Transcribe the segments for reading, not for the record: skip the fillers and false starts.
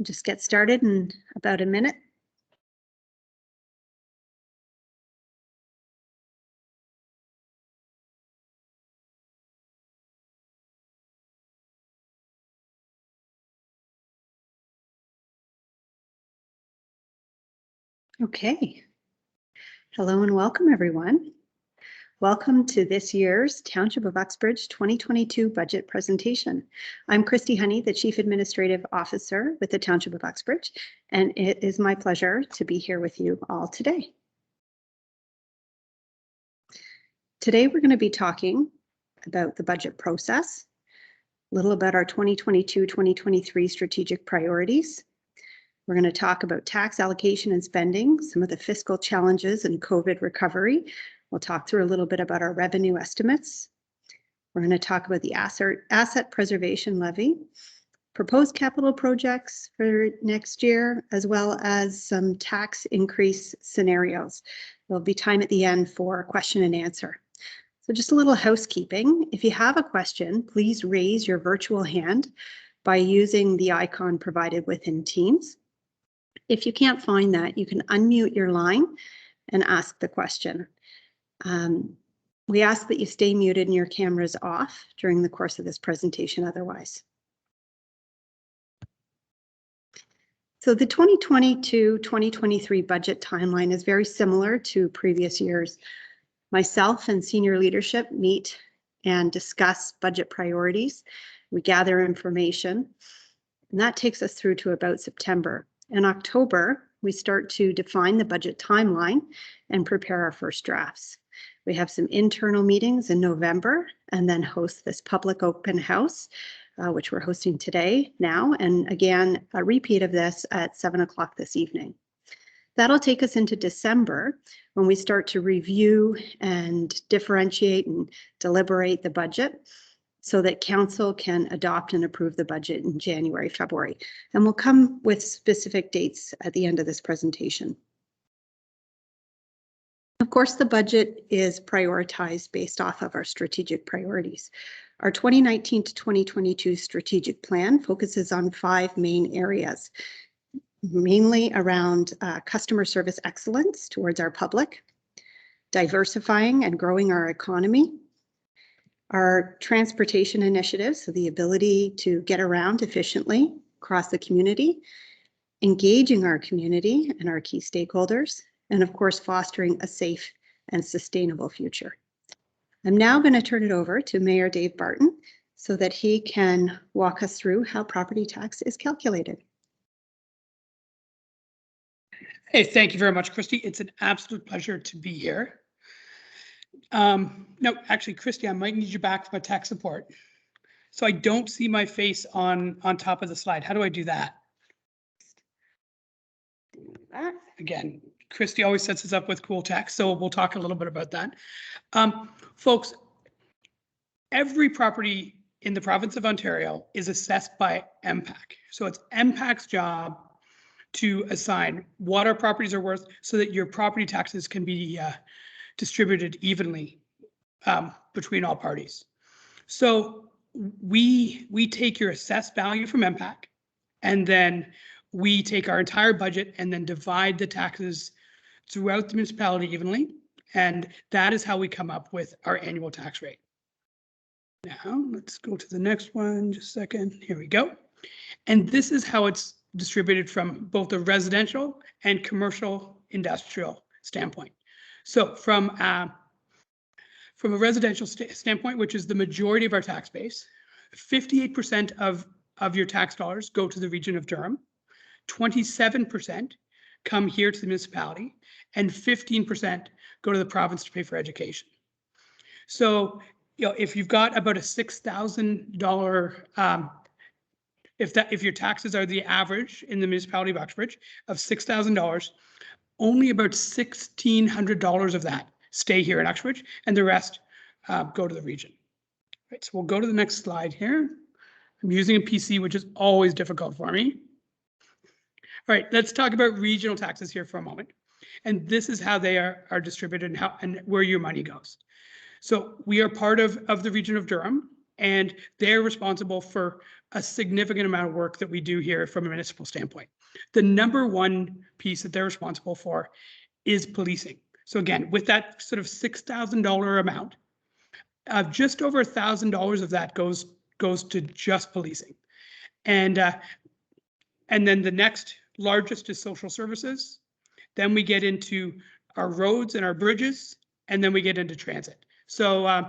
Just get started in about a minute. Okay. Hello and welcome, everyone. Welcome to this year's Township of Uxbridge 2022 budget presentation. I'm Christy Honey, the Chief Administrative Officer with the Township of Uxbridge, and it is my pleasure to be here with you all today. Today, we're going to be talking about the budget process, a little about our 2022-2023 strategic priorities. We're going to talk about tax allocation and spending, some of the fiscal challenges and COVID recovery. We'll talk through a little bit about our revenue estimates. We're going to talk about the asset preservation levy, proposed capital projects for next year, as well as some tax increase scenarios. There'll be time at the end for question and answer. So just a little housekeeping. If you have a question, please raise your virtual hand by using the icon provided within Teams. If you can't find that, you can unmute your line and ask the question. We ask that you stay muted and your cameras off during the course of this presentation otherwise. So the 2022-2023 budget timeline is very similar to previous years. Myself and senior leadership meet and discuss budget priorities. We gather information, and that takes us through to about September. In October, we start to define the budget timeline and prepare our first drafts. We have some internal meetings in November and then host this public open house, which we're hosting today now, and again, a repeat of this at 7 o'clock this evening. That'll take us into December when we start to review and differentiate and deliberate the budget so that council can adopt and approve the budget in January, February. And we'll come with specific dates at the end of this presentation. Of course, the budget is prioritized based off of our strategic priorities. Our 2019 to 2022 strategic plan focuses on 5 main areas, mainly around customer service excellence towards our public, diversifying and growing our economy, our transportation initiatives, so the ability to get around efficiently across the community, engaging our community and our key stakeholders, and of course, fostering a safe and sustainable future. I'm now going to turn it over to Mayor Dave Barton so that he can walk us through how property tax is calculated. Hey, thank you very much, Christy. It's an absolute pleasure to be here. No, actually, Christy, I might need you back for my tech support. So I don't see my face on top of the slide. How do I do that? Again, Christy always sets us up with cool tech, so we'll talk a little bit about that. Folks, every property in the province of Ontario is assessed by MPAC. So it's MPAC's job to assign what our properties are worth so that your property taxes can be distributed evenly between all parties. So we take your assessed value from MPAC, and then we take our entire budget and then divide the taxes throughout the municipality evenly. And that is how we come up with our annual tax rate. Now let's go to the next one, just a second. Here we go. And this is how it's distributed from both the residential and commercial industrial standpoint. So from a residential standpoint, which is the majority of our tax base, 58% of your tax dollars go to the region of Durham, 27% come here to the municipality, and 15% go to the province to pay for education. So, you know, if you've got about a $6,000, if your taxes are the average in the municipality of Uxbridge of $6,000, only about $1,600 of that stay here in Uxbridge, and the rest go to the region. Right, so we'll go to the next slide here. I'm using a PC, which is always difficult for me. All right, let's talk about regional taxes here for a moment. And this is how they are distributed and where your money goes. So we are part of the region of Durham, and they're responsible for a significant amount of work that we do here from a municipal standpoint. The number one piece that they're responsible for is policing. So again, with that sort of $6,000 amount, just over $1,000 of that goes to just policing. And then the next largest is social services. Then we get into our roads and our bridges, and then we get into transit. So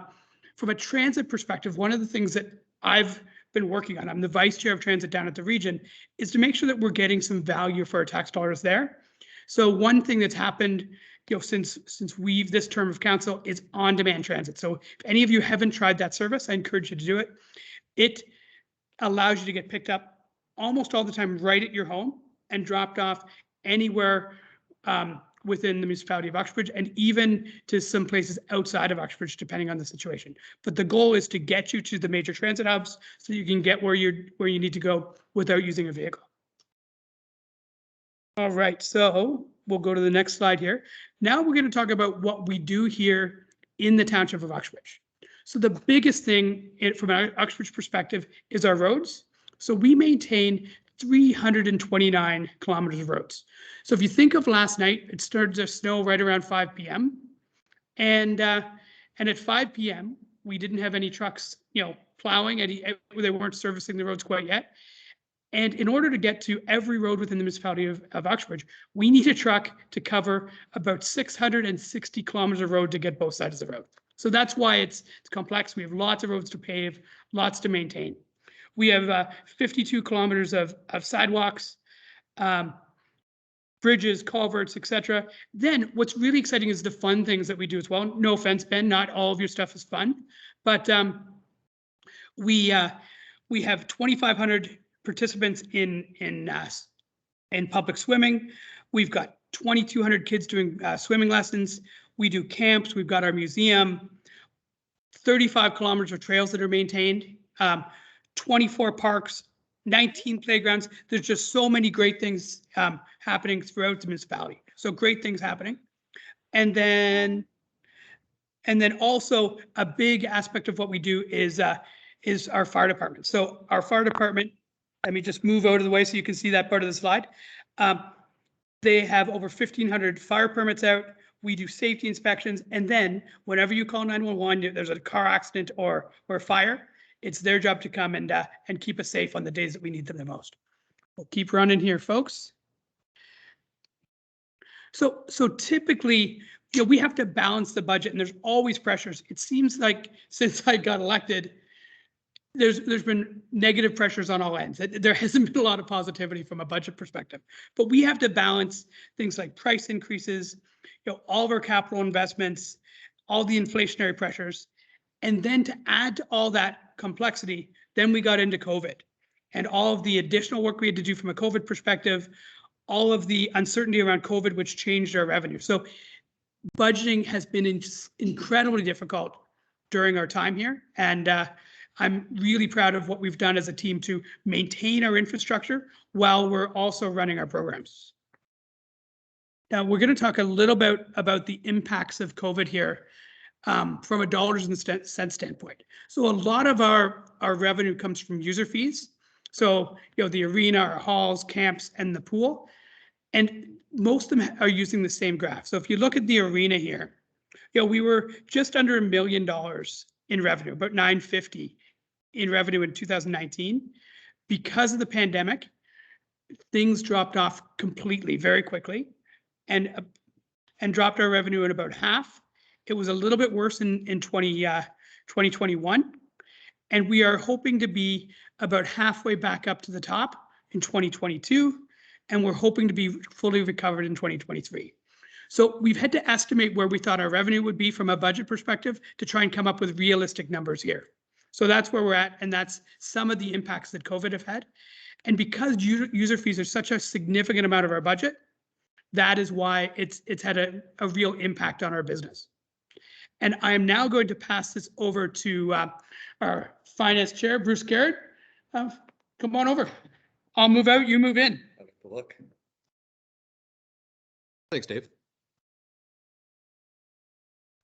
from a transit perspective, one of the things that I've been working on, I'm the vice chair of transit down at the region, is to make sure that we're getting some value for our tax dollars there. So one thing that's happened, since this term of council is on-demand transit. So if any of you haven't tried that service, I encourage you to do it. It allows you to get picked up almost all the time right at your home and dropped off anywhere within the municipality of Uxbridge, and even to some places outside of Uxbridge, depending on the situation. But the goal is to get you to the major transit hubs so you can get where you need to go without using a vehicle. All right, so we'll go to the next slide here. Now we're going to talk about what we do here in the township of Uxbridge. So the biggest thing from an Uxbridge perspective is our roads. So we maintain 329 kilometers of roads. So if you think of last night, it started to snow right around 5 p.m. And at 5 p.m., we didn't have any trucks, plowing, they weren't servicing the roads quite yet. And in order to get to every road within the municipality of Uxbridge, we need a truck to cover about 660 kilometers of road to get both sides of the road. So that's why it's complex. We have lots of roads to pave, lots to maintain. We have 52 kilometers of sidewalks, bridges, culverts, etc. Then what's really exciting is the fun things that we do as well. No offense, Ben, not all of your stuff is fun, but we have 2,500 participants in public swimming. We've got 2,200 kids doing swimming lessons. We do camps. We've got our museum, 35 kilometers of trails that are maintained, 24 parks, 19 playgrounds. There's just so many great things happening throughout the municipality. So great things happening. And then also a big aspect of what we do is our fire department. So our fire department, let me just move out of the way so you can see that part of the slide. They have over 1,500 fire permits out. We do safety inspections. And then whenever you call 911, there's a car accident or fire, it's their job to come and keep us safe on the days that we need them the most. We'll keep running here, folks. So typically, we have to balance the budget, and there's always pressures. It seems like since I got elected, there's been negative pressures on all ends. There hasn't been a lot of positivity from a budget perspective, but we have to balance things like price increases, all of our capital investments, all the inflationary pressures. And then to add to all that complexity, then we got into COVID and all of the additional work we had to do from a COVID perspective, all of the uncertainty around COVID, which changed our revenue. So budgeting has been incredibly difficult during our time here. And I'm really proud of what we've done as a team to maintain our infrastructure while we're also running our programs. Now, we're going to talk a little bit about the impacts of COVID here from a dollars and cents standpoint. So a lot of our revenue comes from user fees. So, the arena, our halls, camps, and the pool. And most of them are using the same graph. So if you look at the arena here, we were just under $1 million in revenue, about 950 in revenue in 2019. Because of the pandemic, things dropped off completely, very quickly, and dropped our revenue in about half. It was a little bit worse in 2021, and we are hoping to be about halfway back up to the top in 2022, and we're hoping to be fully recovered in 2023. So we've had to estimate where we thought our revenue would be from a budget perspective to try and come up with realistic numbers here. So that's where we're at, and that's some of the impacts that COVID have had. And because user fees are such a significant amount of our budget, that is why it's had a real impact on our business. And I am now going to pass this over to our finance chair, Bruce Garrett. Come on over. I'll move out, you move in. I like the look. Thanks, Dave.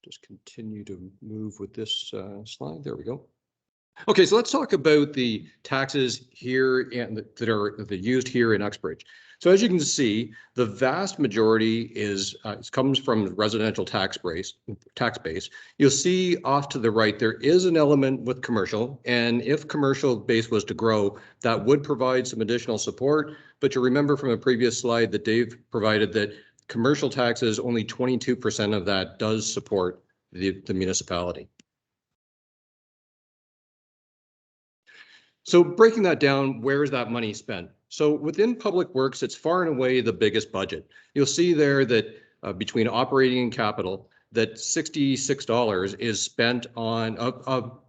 Just continue to move with this slide. There we go. Okay, so let's talk about the taxes here and that are used here in Uxbridge. So as you can see, the vast majority comes from residential tax base. You'll see off to the right, there is an element with commercial, and if commercial base was to grow, that would provide some additional support. But you remember from a previous slide that Dave provided that commercial taxes, only 22% of that does support the municipality. So breaking that down, where is that money spent? So within Public Works, it's far and away the biggest budget. You'll see there that between operating and capital, that $66 is spent on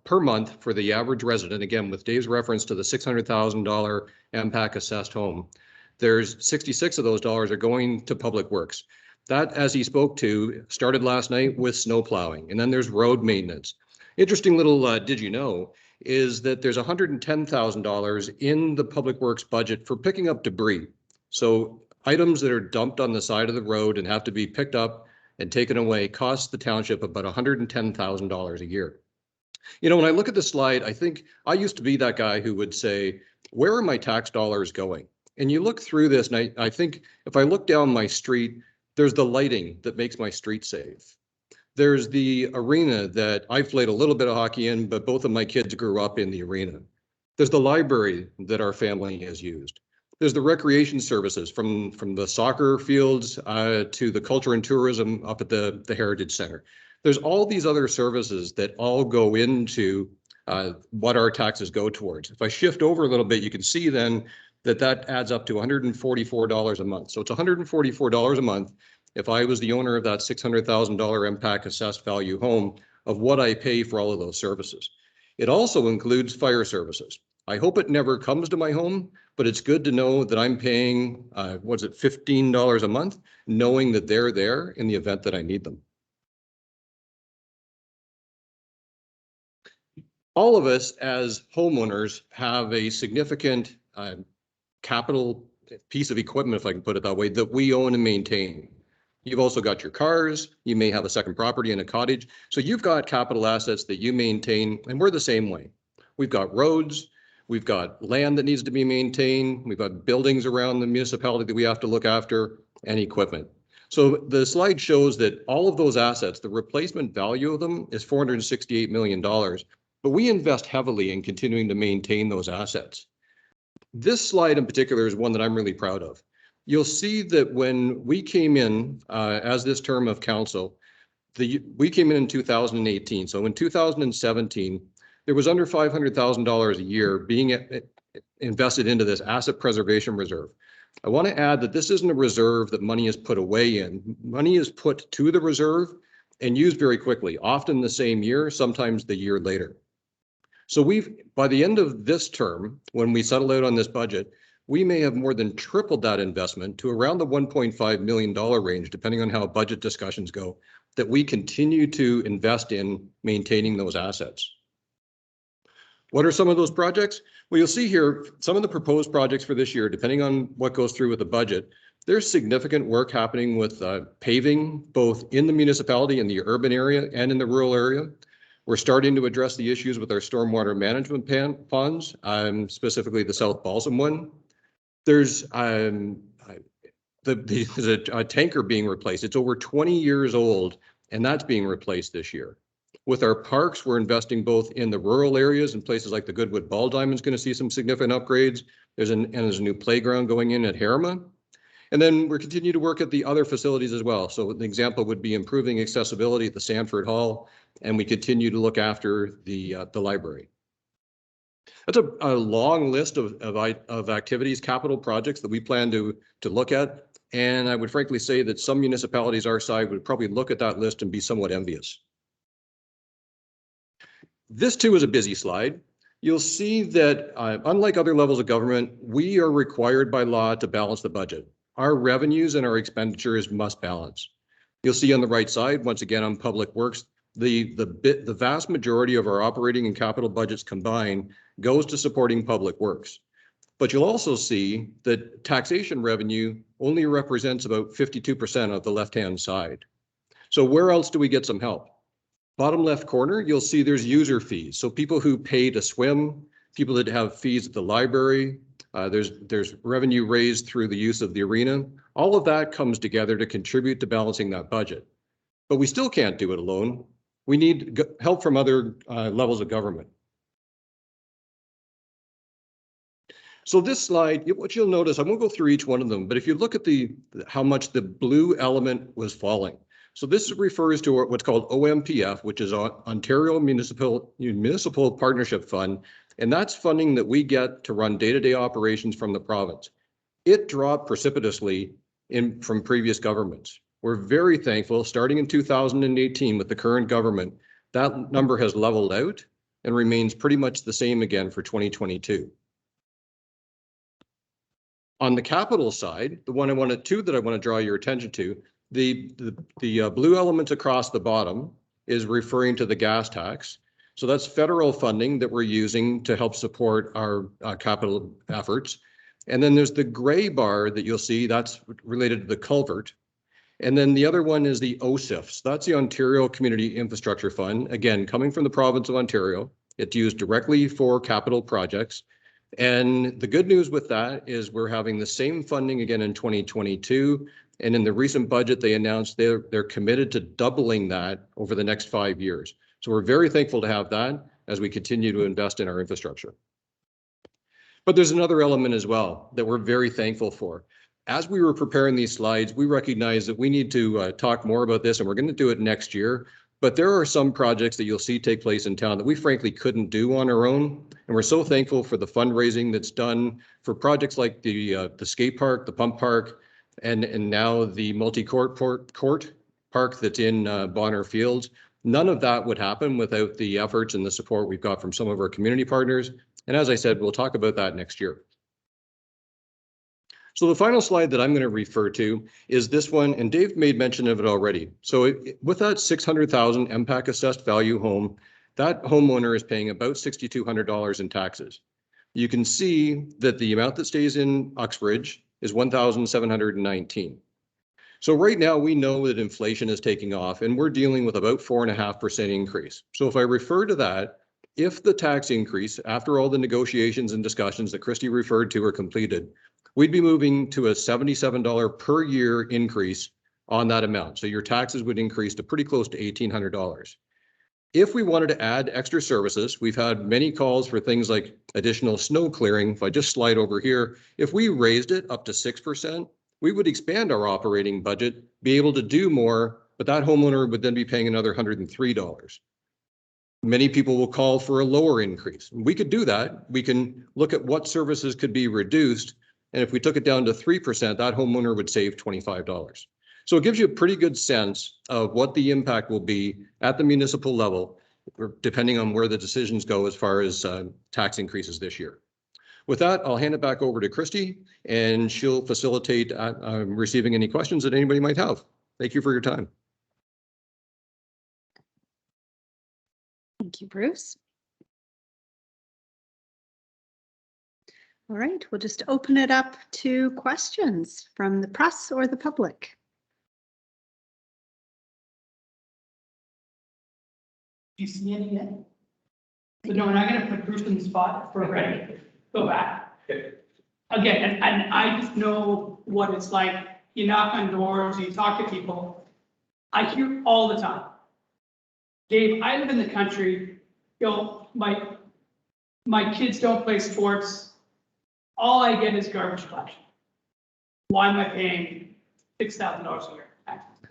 per month for the average resident. Again, with Dave's reference to the $600,000 MPAC assessed home, there's 66 of those dollars are going to Public Works. That, as he spoke to, started last night with snow plowing, and then there's road maintenance. Interesting little did you know is that there's $110,000 in the Public Works budget for picking up debris. So items that are dumped on the side of the road and have to be picked up and taken away cost the township about $110,000 a year. You know, when I look at the slide, I think I used to be that guy who would say, where are my tax dollars going? And you look through this, and I think if I look down my street, there's the lighting that makes my street safe. There's the arena that I played a little bit of hockey in, but both of my kids grew up in the arena. There's the library that our family has used. There's the recreation services from the soccer fields to the culture and tourism up at the Heritage Center. There's all these other services that all go into what our taxes go towards. If I shift over a little bit, you can see then that adds up to $144 a month. So it's $144 a month if I was the owner of that $600,000 MPAC assessed value home of what I pay for all of those services. It also includes fire services. I hope it never comes to my home, but it's good to know that I'm paying, $15 a month, knowing that they're there in the event that I need them. All of us as homeowners have a significant capital piece of equipment, if I can put it that way, that we own and maintain. You've also got your cars, you may have a second property and a cottage. So you've got capital assets that you maintain, and we're the same way. We've got roads, we've got land that needs to be maintained, we've got buildings around the municipality that we have to look after, and equipment. So the slide shows that all of those assets, the replacement value of them is $468 million, but we invest heavily in continuing to maintain those assets. This slide in particular is one that I'm really proud of. You'll see that when we came in as this term of council, we came in 2018. So in 2017, there was under $500,000 a year being invested into this asset preservation reserve. I want to add that this isn't a reserve that money is put away in. Money is put to the reserve and used very quickly, often the same year, sometimes the year later. So by the end of this term, when we settle out on this budget, we may have more than tripled that investment to around the $1.5 million range, depending on how budget discussions go, that we continue to invest in maintaining those assets. What are some of those projects? Well, you'll see here some of the proposed projects for this year, depending on what goes through with the budget. There's significant work happening with paving, both in the municipality, in the urban area, and in the rural area. We're starting to address the issues with our stormwater management ponds, specifically the South Balsam one. There's a tanker being replaced. It's over 20 years old, and that's being replaced this year. With our parks, we're investing both in the rural areas and places like the Goodwood Ball Diamond is going to see some significant upgrades. There's a new playground going in at Harima. And then we're continuing to work at the other facilities as well. So an example would be improving accessibility at the Sanford Hall, and we continue to look after the library. That's a long list of activities, capital projects that we plan to look at. And I would frankly say that some municipalities our side would probably look at that list and be somewhat envious. This too is a busy slide. You'll see that unlike other levels of government, we are required by law to balance the budget. Our revenues and our expenditures must balance. You'll see on the right side, once again on Public Works, the vast majority of our operating and capital budgets combined goes to supporting Public Works. But you'll also see that taxation revenue only represents about 52% of the left-hand side. So where else do we get some help? Bottom left corner, you'll see there's user fees. So people who pay to swim, people that have fees at the library, there's revenue raised through the use of the arena. All of that comes together to contribute to balancing that budget. But we still can't do it alone. We need help from other levels of government. So this slide, what you'll notice, I won't go through each one of them, but if you look at how much the blue element was falling. So this refers to what's called OMPF, which is Ontario Municipal Partnership Fund, and that's funding that we get to run day-to-day operations from the province. It dropped precipitously from previous governments. We're very thankful, starting in 2018 with the current government, that number has leveled out and remains pretty much the same again for 2022. On the capital side, the one I want to draw your attention to, the blue element across the bottom is referring to the gas tax. So that's federal funding that we're using to help support our capital efforts. And then there's the gray bar that you'll see that's related to the culvert. And then the other one is the OSIFs. That's the Ontario Community Infrastructure Fund. Again, coming from the province of Ontario, it's used directly for capital projects. And the good news with that is we're having the same funding again in 2022. And in the recent budget, they announced they're committed to doubling that over the next 5 years. So we're very thankful to have that as we continue to invest in our infrastructure. But there's another element as well that we're very thankful for. As we were preparing these slides, we recognized that we need to talk more about this, and we're going to do it next year. But there are some projects that you'll see take place in town that we frankly couldn't do on our own. And we're so thankful for the fundraising that's done for projects like the skate park, the pump park, and now the multi-court park that's in Bonner Fields. None of that would happen without the efforts and the support we've got from some of our community partners. And as I said, we'll talk about that next year. So the final slide that I'm going to refer to is this one, and Dave made mention of it already. So with that 600,000 MPAC assessed value home, that homeowner is paying about $6,200 in taxes. You can see that the amount that stays in Uxbridge is $1,719. So right now we know that inflation is taking off and we're dealing with about 4.5% increase. So if I refer to that, if the tax increase after all the negotiations and discussions that Christy referred to are completed, we'd be moving to a $77 per year increase on that amount. So your taxes would increase to pretty close to $1,800. If we wanted to add extra services, we've had many calls for things like additional snow clearing. If I just slide over here, if we raised it up to 6%, we would expand our operating budget, be able to do more, but that homeowner would then be paying another $103. Many people will call for a lower increase. We could do that. We can look at what services could be reduced. And if we took it down to 3%, that homeowner would save $25. So it gives you a pretty good sense of what the impact will be at the municipal level, depending on where the decisions go as far as tax increases this year. With that, I'll hand it back over to Christy, and she'll facilitate receiving any questions that anybody might have. Thank you for your time. Thank you, Bruce. All right, we'll just open it up to questions from the press or the public. Do you see any yet? So no, and I'm going to put Bruce in the spot for ready. Go back. Okay. Again, and I just know what it's like. You knock on doors, you talk to people. I hear all the time. Dave, I live in the country. You know, my kids don't play sports. All I get is garbage collection. Why am I paying $6,000 a year?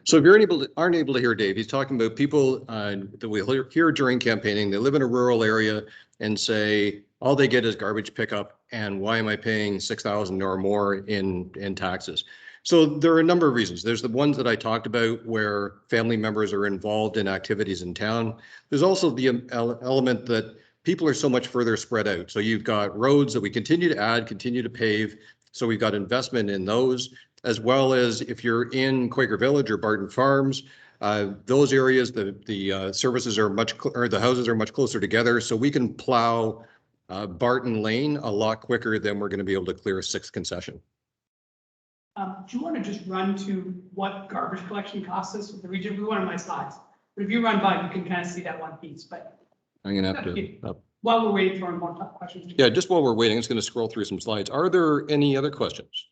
So if you aren't able to hear Dave, he's talking about people that we hear during campaigning. They live in a rural area and say all they get is garbage pickup, and why am I paying $6,000 or more in taxes? So there are a number of reasons. There's the ones that I talked about where family members are involved in activities in town. There's also the element that people are so much further spread out. So you've got roads that we continue to add, continue to pave. So we've got investment in those, as well as if you're in Quaker Village or Barton Farms, those areas, the services are the houses are much closer together. So we can plow Barton Lane a lot quicker than we're going to be able to clear a 6th concession. Do you want to just run to what garbage collection costs us with the region? We one of my slides. But if you run by, you can kind of see that one piece, but I'm gonna have Okay. to. while we're waiting for more questions. Yeah, just while we're waiting, I'm just gonna scroll through some slides. Are there any other questions?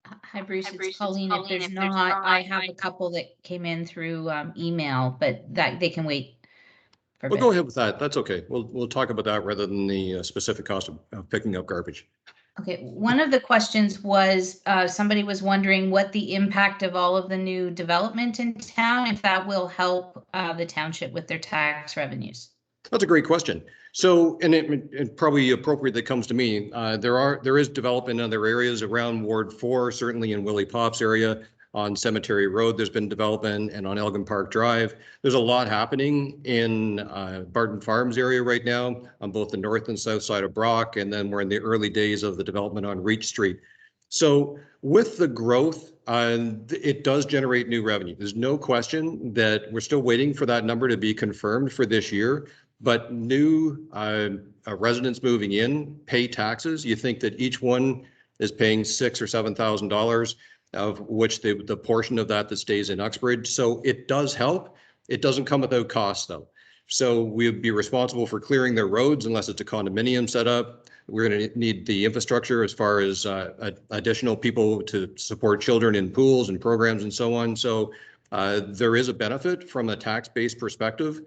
Hi, Bruce. It's Colleen. If there's not, I have a couple that came in through email, but that they can wait for a Well, go bit. ahead with that. That's okay. We'll talk about that rather than the specific cost of picking up garbage. Okay, one of the questions was, somebody was wondering what the impact of all of the new development in town, if that will help the township with their tax revenues. That's a great question. So, and it probably appropriate that comes to me. There is development in other areas around Ward 4, certainly in Willie Pop's area. On Cemetery Road, there's been development, and on Elgin Park Drive. There's a lot happening in Barton Farms area right now on both the north and south side of Brock, and then we're in the early days of the development on Reach Street. So with the growth, it does generate new revenue. There's no question that we're still waiting for that number to be confirmed for this year. But new residents moving in pay taxes. You think that each one is paying $6,000 or $7,000, of which the portion of that stays in Uxbridge. So it does help. It doesn't come without cost though. So we'd be responsible for clearing their roads unless it's a condominium setup. We're going to need the infrastructure as far as additional people to support children in pools and programs and so on. So there is a benefit from a tax-based perspective.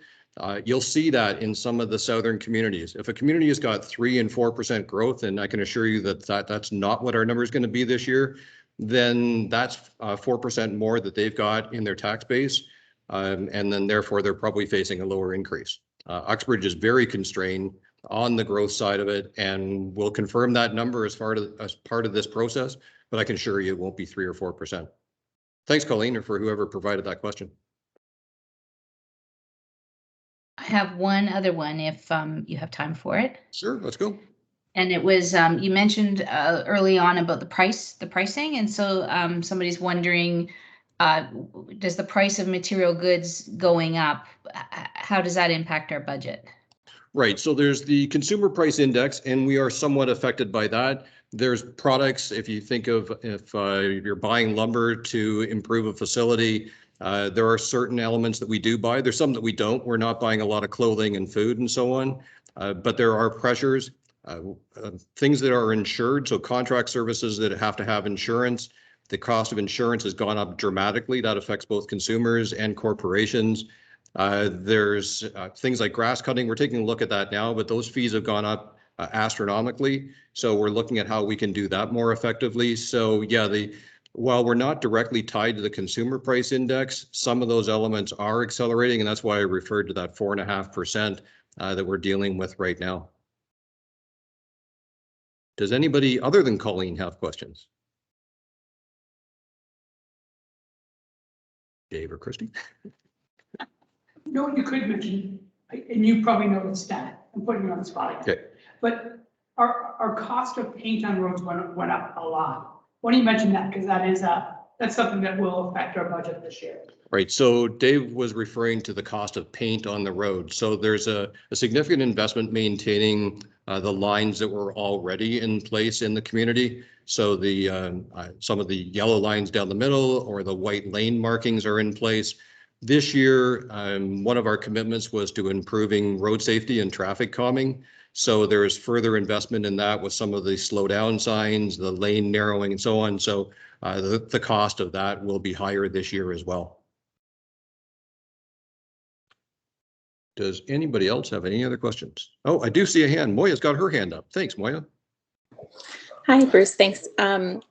You'll see that in some of the southern communities. If a community has got 3% and 4% growth, and I can assure you that that's not what our number is going to be this year, then that's 4% more that they've got in their tax base. And then therefore they're probably facing a lower increase. Uxbridge is very constrained on the growth side of it, and we'll confirm that number as part of this process, but I can assure you it won't be 3 or 4%. Thanks, Colleen, or for whoever provided that question. I have one other one if you have time for it. Sure, let's go. And it was, you mentioned early on about the pricing. And so somebody's wondering, does the price of material goods going up, how does that impact our budget? Right. So there's the consumer price index, and we are somewhat affected by that. There's products, if you think of if you're buying lumber to improve a facility, there are certain elements that we do buy. There's some that we don't. We're not buying a lot of clothing and food and so on, but there are pressures. Things that are insured, so contract services that have to have insurance. The cost of insurance has gone up dramatically. That affects both consumers and corporations. There's things like grass cutting. We're taking a look at that now, but those fees have gone up astronomically. So we're looking at how we can do that more effectively. So yeah, while we're not directly tied to the consumer price index, some of those elements are accelerating, and that's why I referred to that 4.5% that we're dealing with right now. Does anybody other than Colleen have questions? Dave or Christy? No, you could mention, and you probably know the stat, I'm putting you on the spot again. Okay. But our cost of paint on roads went up a lot. Why don't you mention that? Because that's something that will affect our budget this year. Right. So Dave was referring to the cost of paint on the road. So there's a significant investment maintaining the lines that were already in place in the community. So some of the yellow lines down the middle or the white lane markings are in place. This year, one of our commitments was to improving road safety and traffic calming. So there is further investment in that with some of the slow down signs, the lane narrowing and so on. So the cost of that will be higher this year as well. Does anybody else have any other questions? Oh, I do see a hand. Moya's got her hand up. Thanks, Moya. Hi, Bruce. Thanks. Can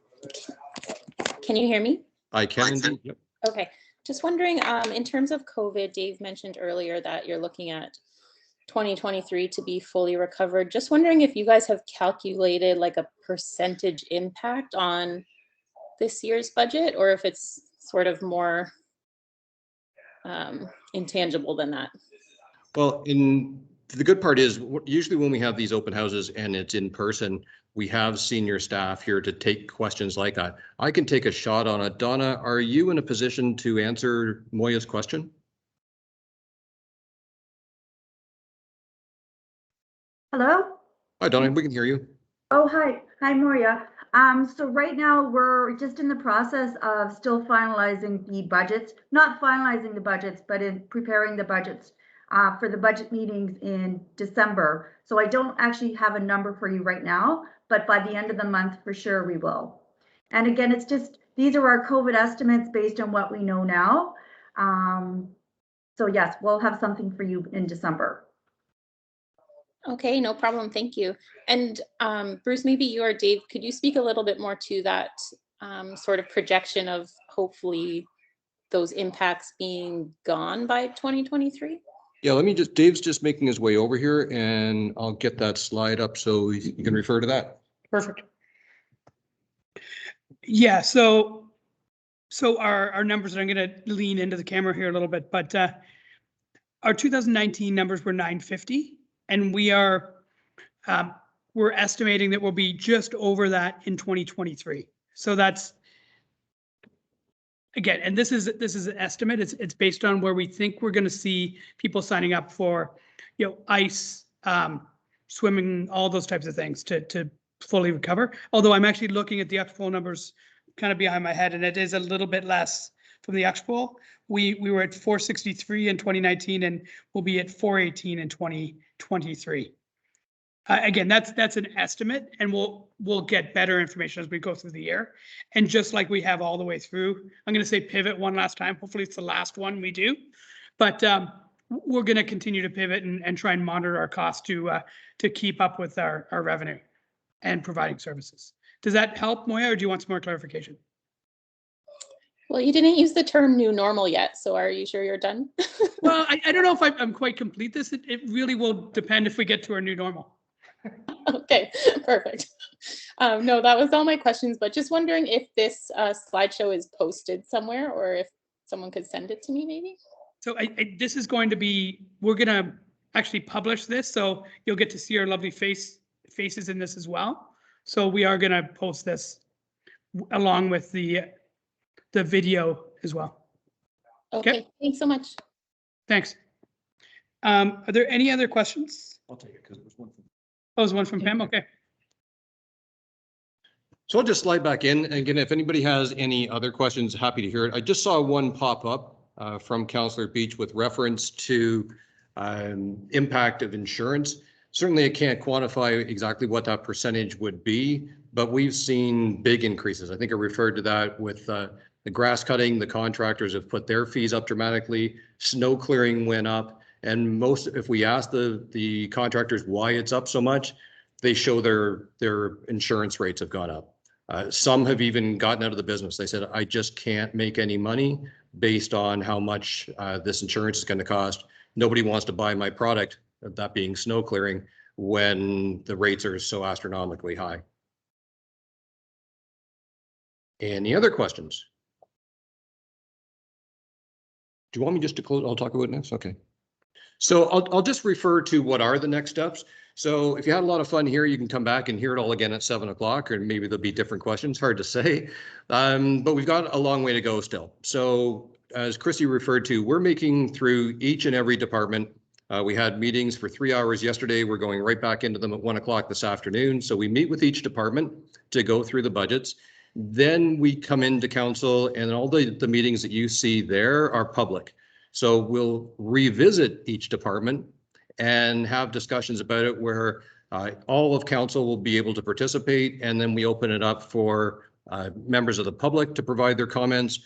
you hear me? I can indeed. Yep. Okay. Just wondering, in terms of COVID, Dave mentioned earlier that you're looking at 2023 to be fully recovered. Just wondering if you guys have calculated like a percentage impact on this year's budget, or if it's sort of more intangible than that. Well, the good part is usually when we have these open houses and it's in person, we have senior staff here to take questions like that. I can take a shot on it. Donna, are you in a position to answer Moya's question? Hello? Hi, Donna, we can hear you. Oh, hi. Hi, Moria. So right now we're just in the process of still finalizing the budgets, not finalizing the budgets, but in preparing the budgets for the budget meetings in December. So I don't actually have a number for you right now, but by the end of the month, for sure we will. And again, it's just, these are our COVID estimates based on what we know now. So yes, we'll have something for you in December. Okay, no problem. Thank you. And Bruce, maybe you or Dave, could you speak a little bit more to that sort of projection of hopefully those impacts being gone by 2023? Yeah, let me just, Dave's just making his way over here and I'll get that slide up so you can refer to that. Perfect. Yeah, so our numbers, and I'm going to lean into the camera here a little bit, but our 2019 numbers were 950, and we're estimating that we'll be just over that in 2023. So that's, again, and this is an estimate. It's based on where we think we're going to see people signing up for, ice, swimming, all those types of things to fully recover. Although I'm actually looking at the actual numbers kind of behind my head, and it is a little bit less from the actual. We were at 463 in 2019, and we'll be at 418 in 2023. Again, that's an estimate, and we'll get better information as we go through the year. And just like we have all the way through, I'm going to say pivot one last time. Hopefully it's the last one we do, but we're going to continue to pivot and try and monitor our costs to keep up with our revenue and providing services. Does that help, Moya, or do you want some more clarification? Well, you didn't use the term new normal yet, so are you sure you're done? Well, I don't know if I'm quite complete this. It really will depend if we get to our new normal. Okay, perfect. No, that was all my questions, but just wondering if this slideshow is posted somewhere or if someone could send it to me maybe? So this is going to be, we're going to actually publish this, so you'll get to see our lovely faces in this as well. So we are going to post this along with the video as well. Okay, thanks so much. Thanks. Are there any other questions? I'll take it because there's one from. Oh, there's one from Pam. Okay. So I'll just slide back in. Again, if anybody has any other questions, happy to hear it. I just saw one pop up from Councillor Beach with reference to impact of insurance. Certainly, I can't quantify exactly what that percentage would be, but we've seen big increases. I think I referred to that with the grass cutting. The contractors have put their fees up dramatically. Snow clearing went up. And if we ask the contractors why it's up so much, they show their insurance rates have gone up. Some have even gotten out of the business. They said, I just can't make any money based on how much this insurance is going to cost. Nobody wants to buy my product, that being snow clearing, when the rates are so astronomically high. Any other questions? Do you want me just to close? I'll talk about it next. Okay. So I'll just refer to what are the next steps. So if you had a lot of fun here, you can come back and hear it all again at 7 o'clock, or maybe there'll be different questions, hard to say. But we've got a long way to go still. So as Chrissy referred to, we're making through each and every department. We had meetings for 3 hours yesterday. We're going right back into them at 1 o'clock this afternoon. So we meet with each department to go through the budgets. Then we come into council, and all the meetings that you see there are public. So we'll revisit each department and have discussions about it where all of council will be able to participate, and then we open it up for members of the public to provide their comments.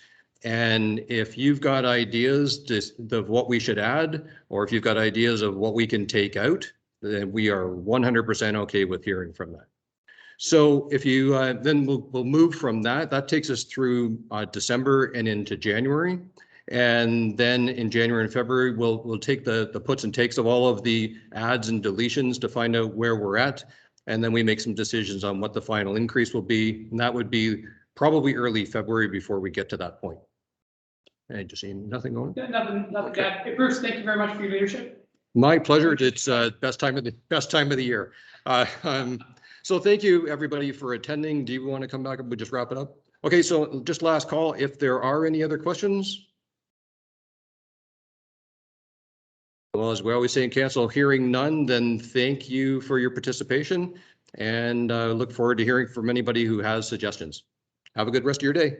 And if you've got ideas of what we should add, or if you've got ideas of what we can take out, then we are 100% okay with hearing from that. So if you then we'll move from that. That takes us through December and into January. And then in January and February, we'll take the puts and takes of all of the adds and deletions to find out where we're at. And then we make some decisions on what the final increase will be. And that would be probably early February before we get to that point. And just seeing nothing going? Yeah, nothing. Okay. Hey, Bruce, thank you very much for your leadership. My pleasure. It's best time of the year. So thank you everybody for attending. Do you want to come back and we'll just wrap it up? Okay, so just last call. If there are any other questions. Well, as we always say in council, hearing none, then thank you for your participation. and look forward to hearing from anybody who has suggestions. Have a good rest of your day.